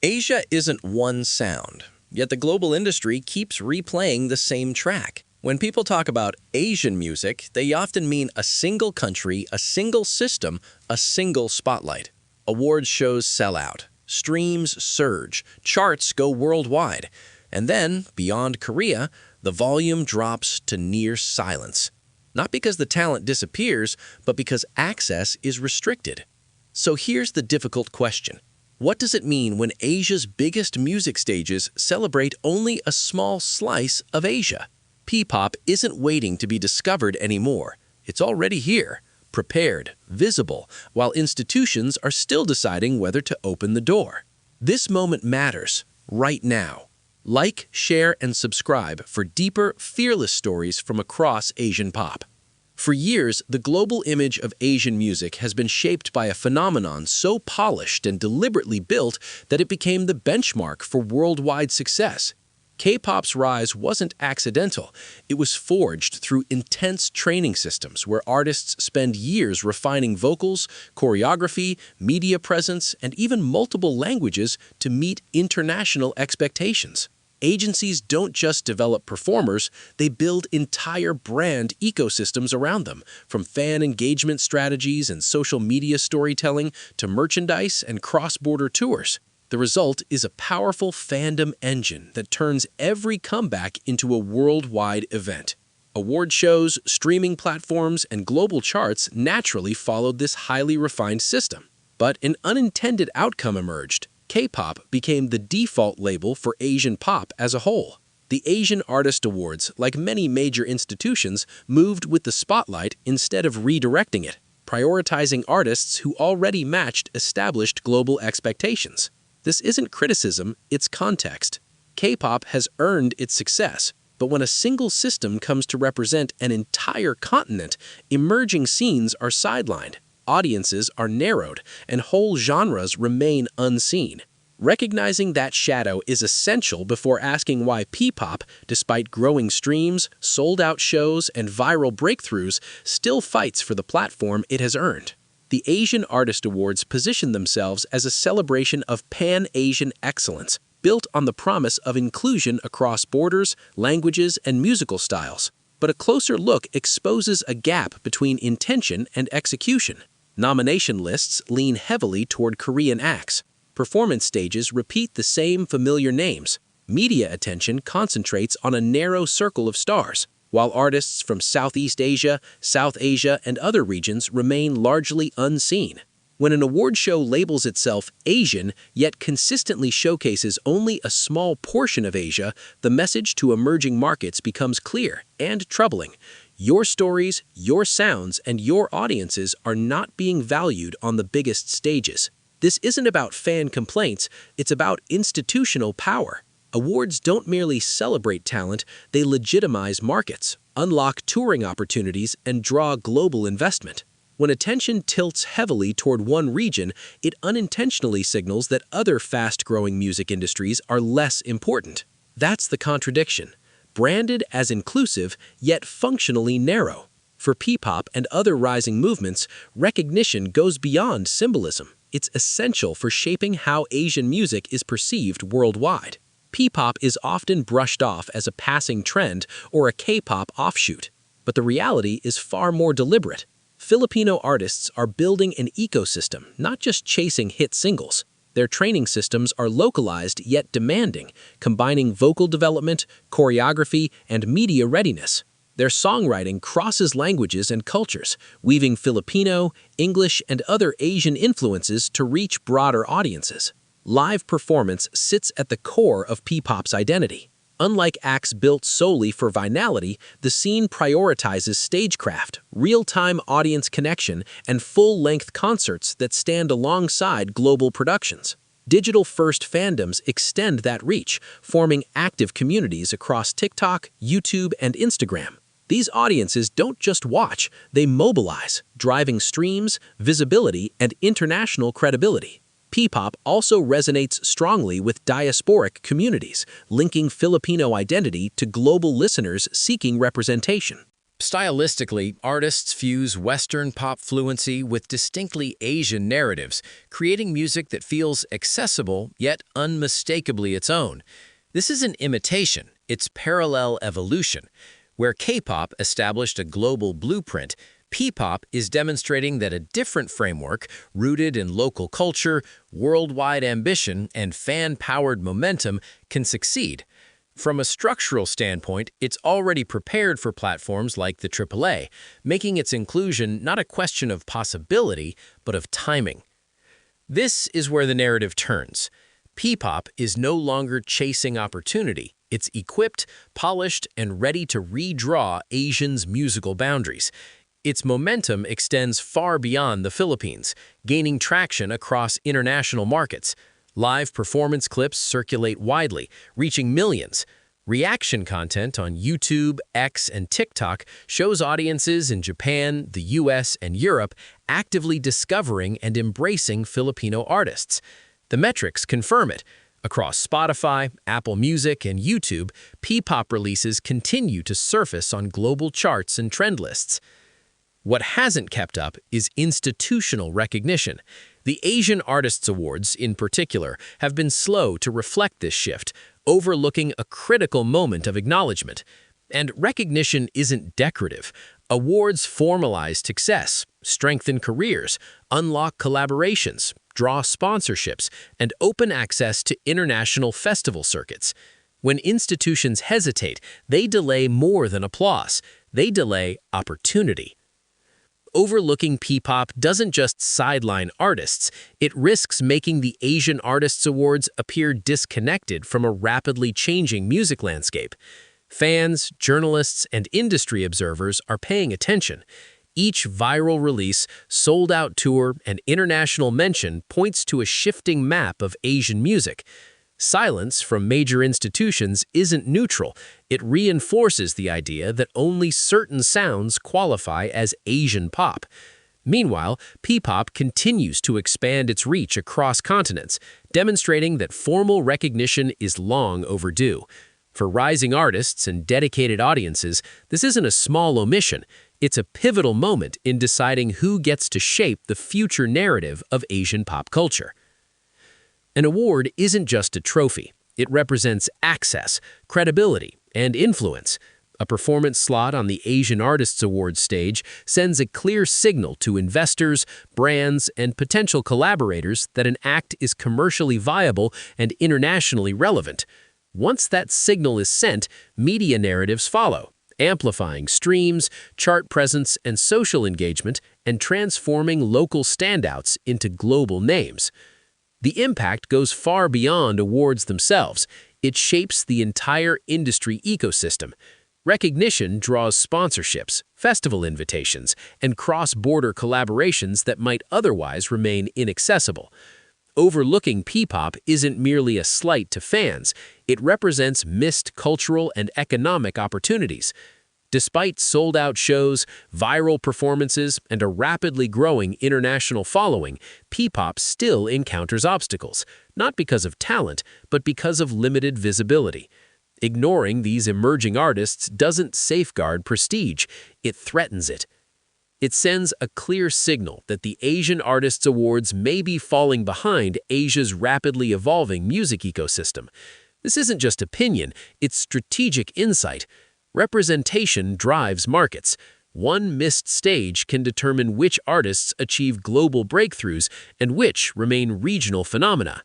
Asia isn't one sound, yet the global industry keeps replaying the same track. When people talk about Asian music, they often mean a single country, a single system, a single spotlight. Awards shows sell out, streams surge, charts go worldwide, and then, beyond Korea, the volume drops to near silence. Not because the talent disappears, but because access is restricted. So here's the difficult question. What does it mean when Asia's biggest music stages celebrate only a small slice of Asia? P-pop isn't waiting to be discovered anymore. It's already here, prepared, visible, while institutions are still deciding whether to open the door. This moment matters, right now. Like, share, and subscribe for deeper, fearless stories from across Asian pop. For years, the global image of Asian music has been shaped by a phenomenon so polished and deliberately built that it became the benchmark for worldwide success. K-pop's rise wasn't accidental. It was forged through intense training systems where artists spend years refining vocals, choreography, media presence, and even multiple languages to meet international expectations. Agencies don't just develop performers, they build entire brand ecosystems around them, from fan engagement strategies and social media storytelling to merchandise and cross-border tours. The result is a powerful fandom engine that turns every comeback into a worldwide event. Award shows, streaming platforms, and global charts naturally followed this highly refined system. But an unintended outcome emerged. K-pop became the default label for Asian pop as a whole. The Asian Artist Awards, like many major institutions, moved with the spotlight instead of redirecting it, prioritizing artists who already matched established global expectations. This isn't criticism, it's context. K-pop has earned its success, but when a single system comes to represent an entire continent, emerging scenes are sidelined. Audiences are narrowed, and whole genres remain unseen. Recognizing that shadow is essential before asking why P-pop, despite growing streams, sold-out shows, and viral breakthroughs, still fights for the platform it has earned. The Asian Artist Awards position themselves as a celebration of pan-Asian excellence, built on the promise of inclusion across borders, languages, and musical styles. But a closer look exposes a gap between intention and execution. Nomination lists lean heavily toward Korean acts. Performance stages repeat the same familiar names. Media attention concentrates on a narrow circle of stars, while artists from Southeast Asia, South Asia, and other regions remain largely unseen. When an award show labels itself Asian, yet consistently showcases only a small portion of Asia, the message to emerging markets becomes clear and troubling. Your stories, your sounds, and your audiences are not being valued on the biggest stages. This isn't about fan complaints, it's about institutional power. Awards don't merely celebrate talent, they legitimize markets, unlock touring opportunities, and draw global investment. When attention tilts heavily toward one region, it unintentionally signals that other fast-growing music industries are less important. That's the contradiction. Branded as inclusive, yet functionally narrow. For P-pop and other rising movements, recognition goes beyond symbolism. It's essential for shaping how Asian music is perceived worldwide. P-pop is often brushed off as a passing trend or a K-pop offshoot, but the reality is far more deliberate. Filipino artists are building an ecosystem, not just chasing hit singles. Their training systems are localized yet demanding, combining vocal development, choreography, and media readiness. Their songwriting crosses languages and cultures, weaving Filipino, English, and other Asian influences to reach broader audiences. Live performance sits at the core of P-pop's identity. Unlike acts built solely for virality, the scene prioritizes stagecraft, real-time audience connection, and full-length concerts that stand alongside global productions. Digital-first fandoms extend that reach, forming active communities across TikTok, YouTube, and Instagram. These audiences don't just watch, they mobilize, driving streams, visibility, and international credibility. P-pop also resonates strongly with diasporic communities, linking Filipino identity to global listeners seeking representation. Stylistically, artists fuse Western pop fluency with distinctly Asian narratives, creating music that feels accessible yet unmistakably its own. This isn't imitation, it's parallel evolution. Where K-pop established a global blueprint, P-pop is demonstrating that a different framework, rooted in local culture, worldwide ambition, and fan-powered momentum, can succeed. From a structural standpoint, it's already prepared for platforms like the AAA, making its inclusion not a question of possibility, but of timing. This is where the narrative turns. P-pop is no longer chasing opportunity. It's equipped, polished, and ready to redraw Asians' musical boundaries. Its momentum extends far beyond the Philippines, gaining traction across international markets. Live performance clips circulate widely, reaching millions. Reaction content on YouTube, X, and TikTok shows audiences in Japan, the US, and Europe actively discovering and embracing Filipino artists. The metrics confirm it. Across Spotify, Apple Music, and YouTube, P-pop releases continue to surface on global charts and trend lists. What hasn't kept up is institutional recognition. The Asian Artists Awards, in particular, have been slow to reflect this shift, overlooking a critical moment of acknowledgement. And recognition isn't decorative. Awards formalize success, strengthen careers, unlock collaborations, draw sponsorships, and open access to international festival circuits. When institutions hesitate, they delay more than applause. They delay opportunity. Overlooking P-pop doesn't just sideline artists, it risks making the Asian Artists Awards appear disconnected from a rapidly changing music landscape. Fans, journalists, and industry observers are paying attention. Each viral release, sold-out tour, and international mention points to a shifting map of Asian music. Silence from major institutions isn't neutral. It reinforces the idea that only certain sounds qualify as Asian pop. Meanwhile, P-pop continues to expand its reach across continents, demonstrating that formal recognition is long overdue. For rising artists and dedicated audiences, this isn't a small omission. It's a pivotal moment in deciding who gets to shape the future narrative of Asian pop culture. An award isn't just a trophy. It represents access, credibility, and influence. A performance slot on the Asian Artists Awards stage sends a clear signal to investors, brands, and potential collaborators that an act is commercially viable and internationally relevant. Once that signal is sent, media narratives follow, amplifying streams, chart presence, and social engagement, and transforming local standouts into global names. The impact goes far beyond awards themselves. It shapes the entire industry ecosystem. Recognition draws sponsorships, festival invitations, and cross-border collaborations that might otherwise remain inaccessible. Overlooking P-pop isn't merely a slight to fans. It represents missed cultural and economic opportunities. Despite sold-out shows, viral performances, and a rapidly growing international following, P-pop still encounters obstacles, not because of talent, but because of limited visibility. Ignoring these emerging artists doesn't safeguard prestige, it threatens it. It sends a clear signal that the Asian Artists Awards may be falling behind Asia's rapidly evolving music ecosystem. This isn't just opinion, it's strategic insight. Representation drives markets. One missed stage can determine which artists achieve global breakthroughs and which remain regional phenomena.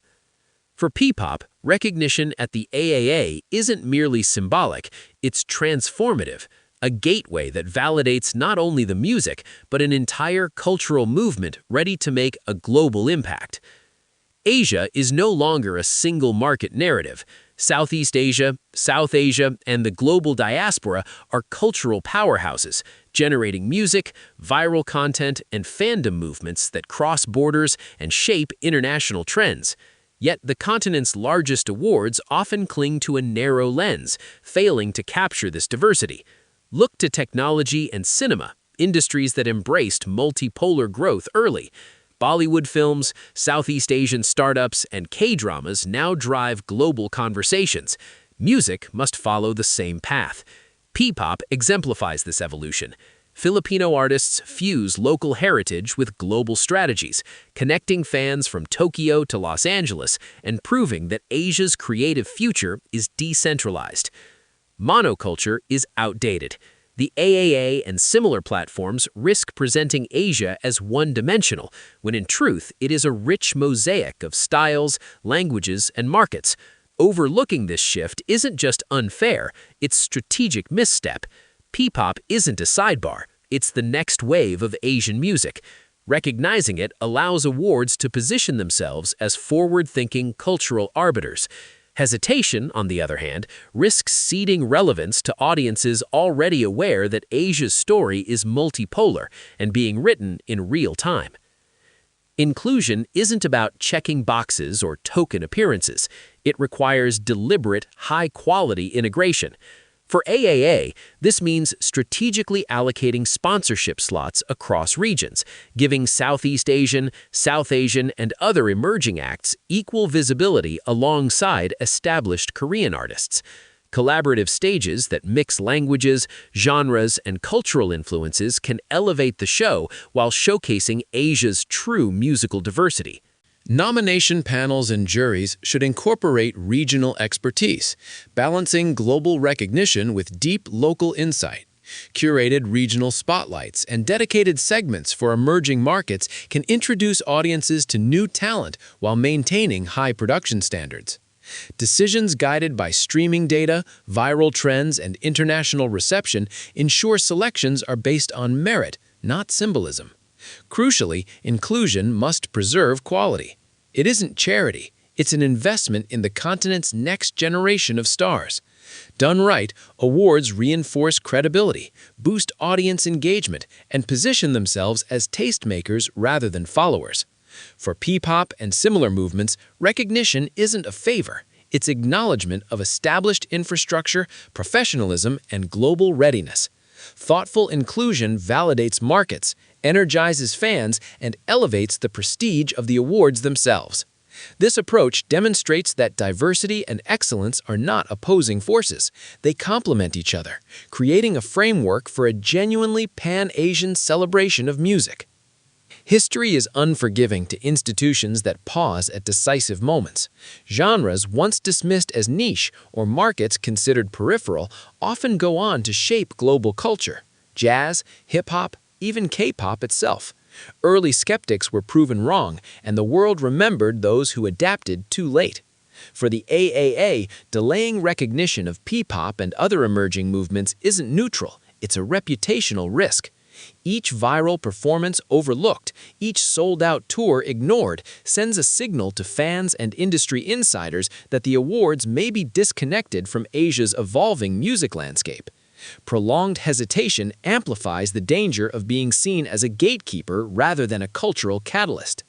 For P-pop, recognition at the AAA isn't merely symbolic, it's transformative, a gateway that validates not only the music, but an entire cultural movement ready to make a global impact. Asia is no longer a single market narrative. Southeast Asia, South Asia, and the global diaspora are cultural powerhouses, generating music, viral content, and fandom movements that cross borders and shape international trends. Yet the continent's largest awards often cling to a narrow lens, failing to capture this diversity. Look to technology and cinema, industries that embraced multipolar growth early. Bollywood films, Southeast Asian startups, and K-dramas now drive global conversations. Music must follow the same path. P-pop exemplifies this evolution. Filipino artists fuse local heritage with global strategies, connecting fans from Tokyo to Los Angeles and proving that Asia's creative future is decentralized. Monoculture is outdated. The AAA and similar platforms risk presenting Asia as one-dimensional, when in truth it is a rich mosaic of styles, languages, and markets. Overlooking this shift isn't just unfair, it's strategic misstep. P-pop isn't a sidebar, it's the next wave of Asian music. Recognizing it allows awards to position themselves as forward-thinking cultural arbiters. Hesitation, on the other hand, risks ceding relevance to audiences already aware that Asia's story is multipolar and being written in real time. Inclusion isn't about checking boxes or token appearances. It requires deliberate, high-quality integration. For AAA, this means strategically allocating sponsorship slots across regions, giving Southeast Asian, South Asian, and other emerging acts equal visibility alongside established Korean artists. Collaborative stages that mix languages, genres, and cultural influences can elevate the show while showcasing Asia's true musical diversity. Nomination panels and juries should incorporate regional expertise, balancing global recognition with deep local insight. Curated regional spotlights and dedicated segments for emerging markets can introduce audiences to new talent while maintaining high production standards. Decisions guided by streaming data, viral trends, and international reception ensure selections are based on merit, not symbolism. Crucially, inclusion must preserve quality. It isn't charity, it's an investment in the continent's next generation of stars. Done right, awards reinforce credibility, boost audience engagement, and position themselves as tastemakers rather than followers. For P-pop and similar movements, recognition isn't a favor, it's acknowledgement of established infrastructure, professionalism, and global readiness. Thoughtful inclusion validates markets, energizes fans, and elevates the prestige of the awards themselves. This approach demonstrates that diversity and excellence are not opposing forces. They complement each other, creating a framework for a genuinely pan-Asian celebration of music. History is unforgiving to institutions that pause at decisive moments. Genres once dismissed as niche or markets considered peripheral often go on to shape global culture. Jazz, hip-hop, even K-pop itself. Early skeptics were proven wrong, and the world remembered those who adapted too late. For the AAA, delaying recognition of P-pop and other emerging movements isn't neutral, it's a reputational risk. Each viral performance overlooked, each sold-out tour ignored, sends a signal to fans and industry insiders that the awards may be disconnected from Asia's evolving music landscape. Prolonged hesitation amplifies the danger of being seen as a gatekeeper rather than a cultural catalyst.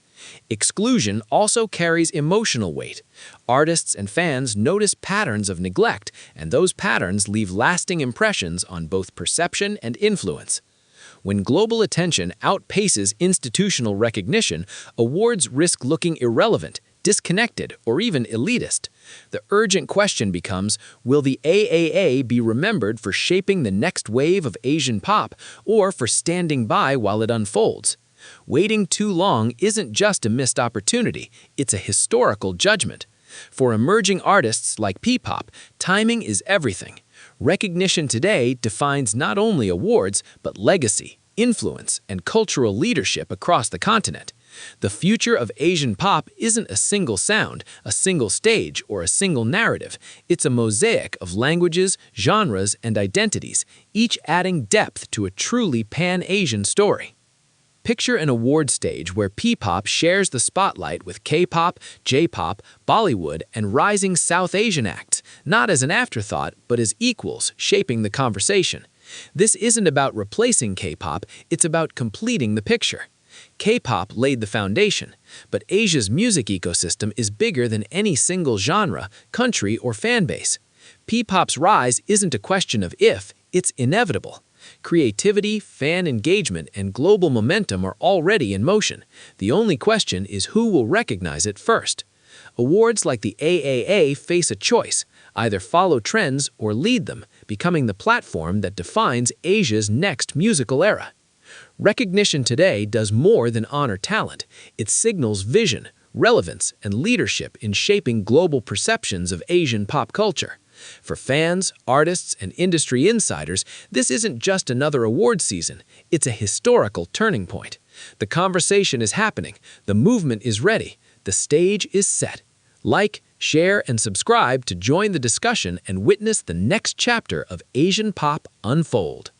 Exclusion also carries emotional weight. Artists and fans notice patterns of neglect, and those patterns leave lasting impressions on both perception and influence. When global attention outpaces institutional recognition, awards risk looking irrelevant, disconnected, or even elitist. The urgent question becomes, will the AAA be remembered for shaping the next wave of Asian pop or for standing by while it unfolds? Waiting too long isn't just a missed opportunity, it's a historical judgment. For emerging artists like P-pop, timing is everything. Recognition today defines not only awards, but legacy, influence, and cultural leadership across the continent. The future of Asian pop isn't a single sound, a single stage, or a single narrative. It's a mosaic of languages, genres, and identities, each adding depth to a truly pan-Asian story. Picture an award stage where P-pop shares the spotlight with K-pop, J-pop, Bollywood, and rising South Asian acts, not as an afterthought, but as equals, shaping the conversation. This isn't about replacing K-pop, it's about completing the picture. K-pop laid the foundation, but Asia's music ecosystem is bigger than any single genre, country, or fanbase. P-pop's rise isn't a question of if, it's inevitable. Creativity, fan engagement, and global momentum are already in motion. The only question is who will recognize it first. Awards like the AAA face a choice: either follow trends or lead them, becoming the platform that defines Asia's next musical era. Recognition today does more than honor talent. It signals vision, relevance, and leadership in shaping global perceptions of Asian pop culture. For fans, artists, and industry insiders, this isn't just another award season, it's a historical turning point. The conversation is happening, the movement is ready, the stage is set. Like, share, and subscribe to join the discussion and witness the next chapter of Asian pop unfold.